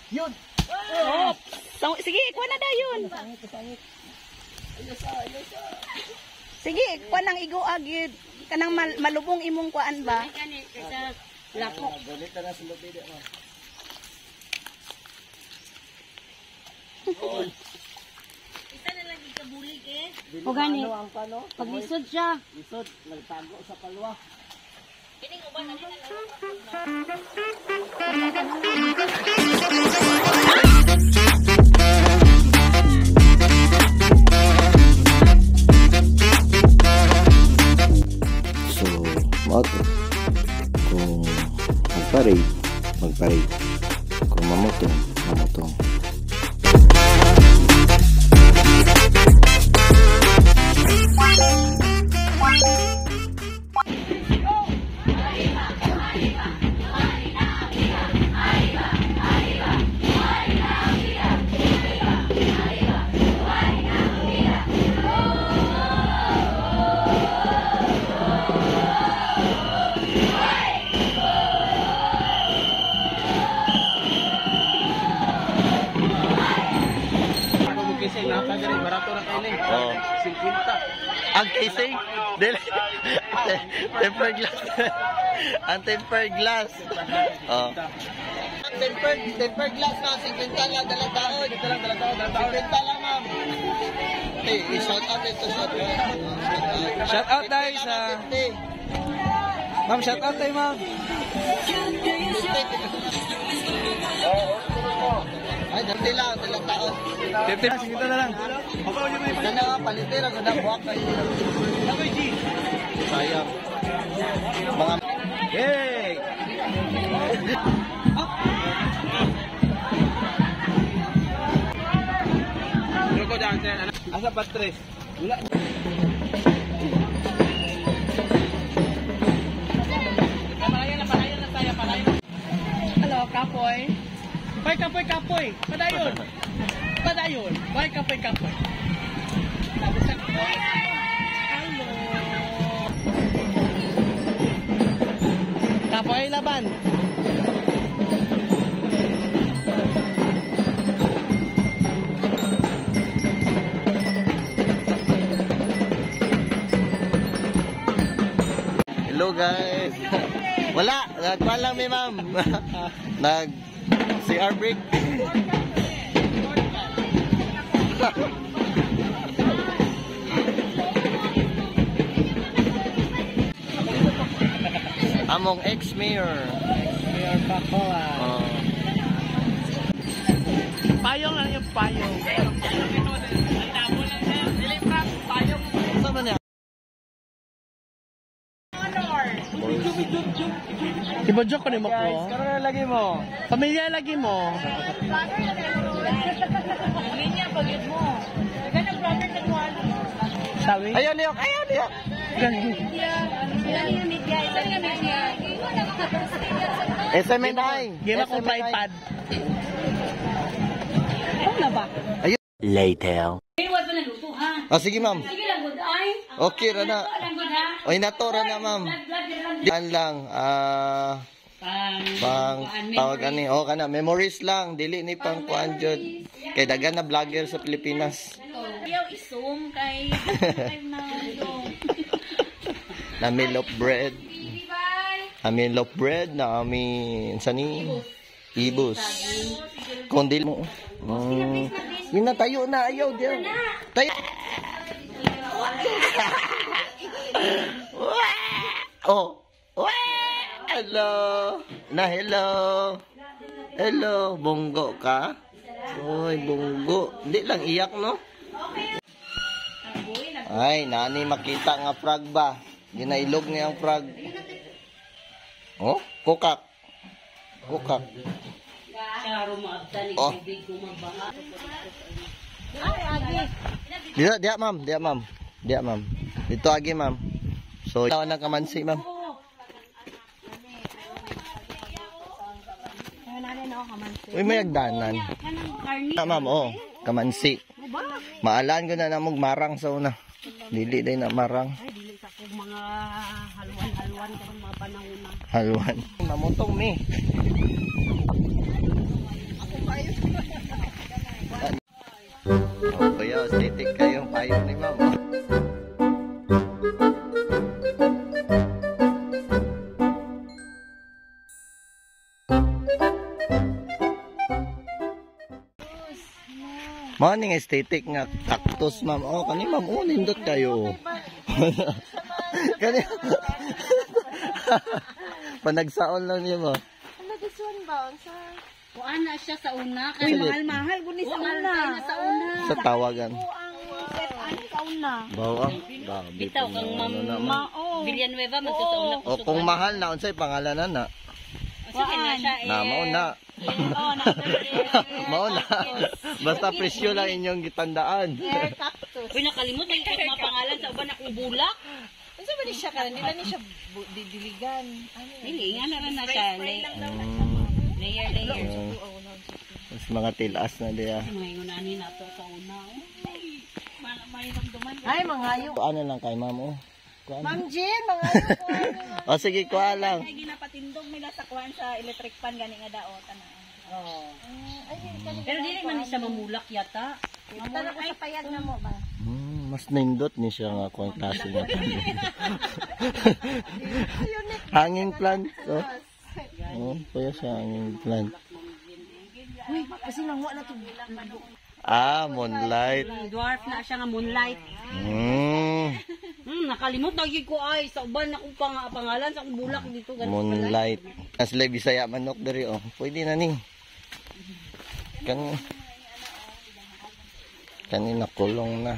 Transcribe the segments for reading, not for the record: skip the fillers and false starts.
Yun. Oh. Sige, kuha na daw yun. Sige, kuha nang iguag yun. Kanang malubong imong kuan ba? Kaysa lako. Ganito na sa lobby di mo. Isa na lang ikabulig eh. O gani. Ang pano? Pag lisod siya. Lisod, nagtago sa palwa. Kining uban na nila. So, moto. Kung magparade. Kung mamutong. Oh. Ang casing? Dili. Tempered glass. Ang tempered glass. Oh. Tempered glass na 50 lang dalataon. 50 lang ma'am. Hey, shout out ito sa Shout out tayo sa... Ma'am, shout out tayo ma'am. Ay, dati lang, dalataon. 50 na lang. Sana nga, palitira ko na buwak kayo. Sayang. Mga... Yay! Luko dyan, sir. Asa patres? Wala. Hello, kapoy. Kapoy. Padayon. Bye, kapoy. Tapos sa kapoy. Hello. Kapoy laban. Hello guys. Wala, nagkuhan lang may ma'am. Nag CR break. Among ex-mayor. Mayor Pacoa. Payong lang yung payong. Saan niya? Ibadjok ko ni mo ko. Karoon na lagi mo. Pamilya lagi mo. Linya pagit mo. Ganang brother na mo. Sabi? Ayaw niyo. SMNI. Gila ko iPad. Ano na ba? Ayun. Ay, wala pa naluto ha. Ah, sige ma'am. Sige lang, good ay. Okay ra na. Lang good ha. Oy, natora na ma'am. Yan lang. Pang tawag ani. O kana memories lang. Dili ni pang kuan jud. Kay daghan na vlogger sa Pilipinas. Ayaw isum kay na Nami loaf bread. Nami loaf bread na kami sani ibus. Kondil mo. Yun na tayo na ayaw diyan. Tayo. Oh. Hello. Hello, bonggo ka? Oy, bonggo. Hindi lang iyak no? Ay, nani makita nga frog ba? Ginailog niya ang frog. Oh, kukak. Oh. Dia ma'am. Dito agi ma'am. So, ito na kamansi ma'am. Uy, may agdanan. Ma'am, oh, kamansi. Maalan ko na namog marang sa una. Dili day na marang. Ay, dili sa kong mga halwan karong mga panahon na. Halwan. Mamutong mi. Ako kayo tayo ni ma'am. Morning aesthetic nga cactus ma'am. Oh, kani ma'am, oh nindot kayo. Kani. Panagsaon lang niya mo. Ano this one ba? Sa Kuan na siya sa una. Uy, Kaya mahal-mahal guni sa una. sa una. Sa tawagan. Ang set ano sa una. Bawa. Bitaw kang Mao. Villanueva man to sa una. O kung mahal na unsay pangalanan na? Sige na siya Na mao na. Oh, na. Mao na. Basta presyo lang inyong gitandaan. Air cactus. Uy, nakalimot na yung mga pangalan sa uban akong bulak. Unsa ba ni siya karon? Dila ni siya didiligan. Ano? Dili, nga na siya. Layer. Mas mga tilas na diya. Mga ingunanin na to sa una. May ramdaman. Ay, mangayo. Ano lang kay ma'am oh. Kuan. Ma'am Jean, mangayo ko. O sige, kuha lang. Ay ginapatindog nila sa kuan sa electric pan gani nga daot ana. Oh. Ay, Pero dili man siya mamulak yata. Tala ko sa payag na mo ba? Mas nindot ni siya nga kung klase nga. Hanging plant. Oh, kaya siya hanging plant. Uy, kasi nang wala to. Ah, moonlight. Dwarf na siya nga moonlight. Nakalimot na ko ay sa uban akong pangalan sa akong bulak dito. Moonlight. As lay Bisaya manok diri oh. Pwede na ni. Kanina kulong na.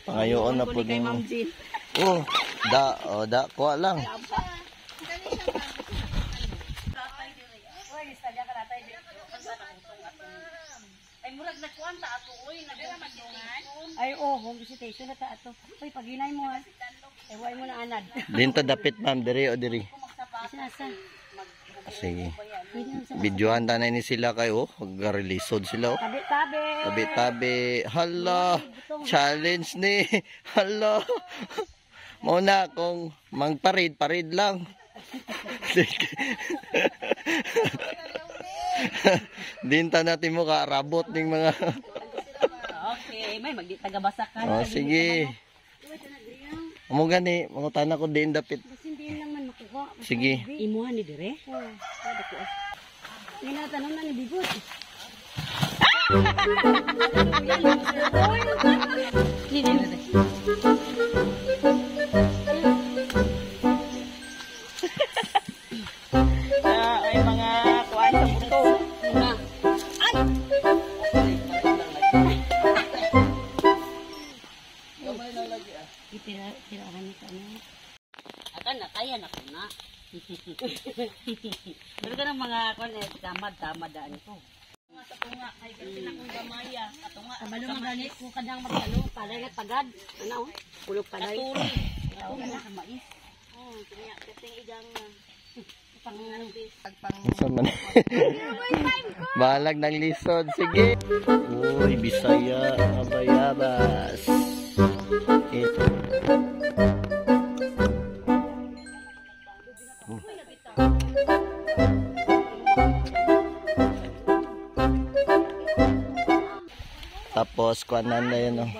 Pangayoon na po din. Oh, da, kuha lang. Ay murag na kuan ta ato oy nagamatungan. Ay, home visitation na ta ato. Uy, paginay mo ha. Ewa mo na anad. Dinto dapit ma'am diri o diri. Sasa. Sige. Videohan ta na ni sila kayo. Pag-releaseod sila oh. Tabi-tabi. Tabi-tabi. Hala. Challenge ni. Hala. Muna kung magparid lang. Dinta natin mo ka rabot ning mga. Okay, may magdi-tagabasa ka. Oh, sige. Amo gani, mangutana ko din dapit. Hindi lang man makuha. Sige. Imuhan ni dire. Ninatanong na ni Bigot. Ay mga kuan sa buto. Na. Tirahan ni ka na. Akan na kaya na ko na. Pero kanang mga kuan tamad daan ko. Sa tunga kay kasi na kong gamaya. Katunga. Kabalo maganit ko kadang magalo para nga tagad. Ano? Kulog palay. Katuri. Oo na sa mais. Oh, kanya kasi igang Sama na. Balag ng lisod. Sige. Uy, Bisaya. Abayabas. Tapos kuanan na yun oh.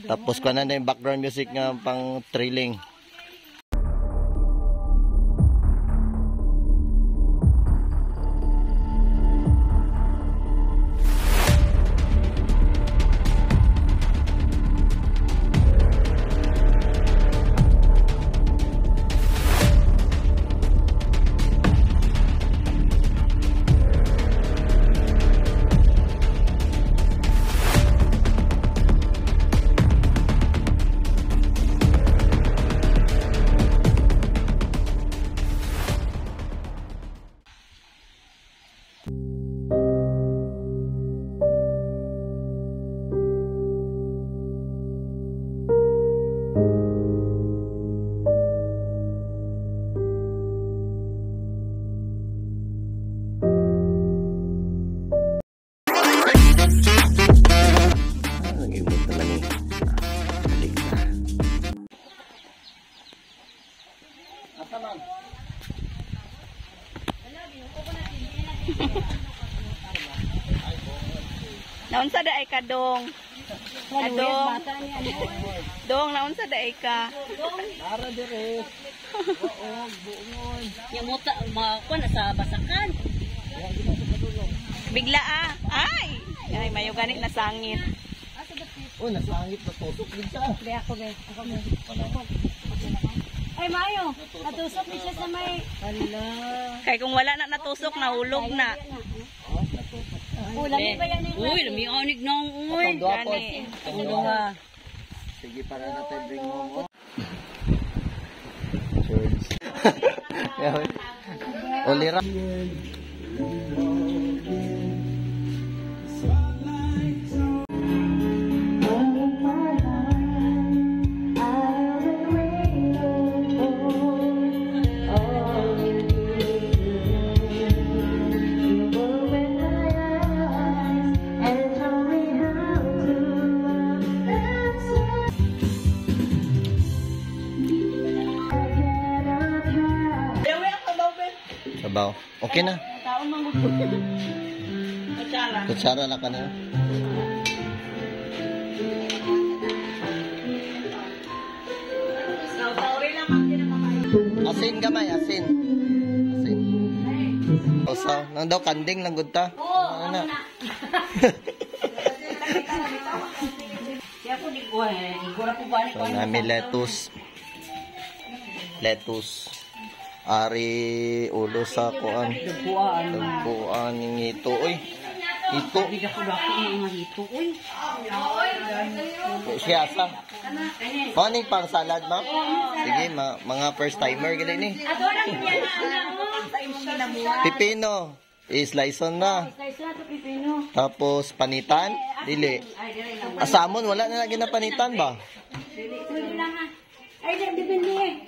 Tapos kuanan na yung background music nga pang thrilling. Naunsa da ay ka dong? Adong. Dong naunsa da ay ka? Para dire. Yung muta, kuan sa basakan. Bigla ah. Ay, mayo ganit na sangit. Oh, nasangit na tusok din siya. Ay, Mayo, natusok ni siya sa may... Kay kung wala na natusok, nahulog na. Lami ba yan? Uy, lami onig nung uy. Gani. Sige, para natin bring mo. Olira. Sabaw. Okay na. Kutsara lang ka na. Asin gamay, asin. Asin. Osa, nang daw kanding lang gud ta. Ano na? So, namin lettuce. Lettuce. Ari ulo sa kuan. Dagpuan ng ito. Uy. Ito. Siya sa. Paning pang salad, ma'am? Sige, mga first timer gani ni. Pipino. Is-sliceon na. Tapos panitan, dili. Asamon wala na lagi na panitan ba? Ay, depende eh.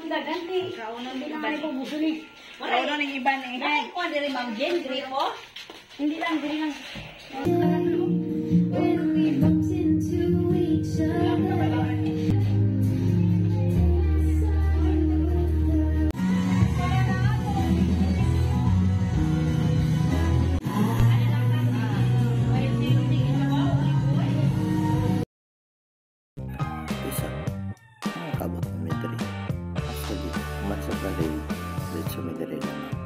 Kung daganti. Kaunan din naman ito buso ni. Kaunan ng iba na eh. Ay, kung diri Ma'am Jen, diri po. Hindi lang, diri lang. When we bumped into each other. Isa. Kabot na may diri. Actually, matsa pa rin. Let's may diri na.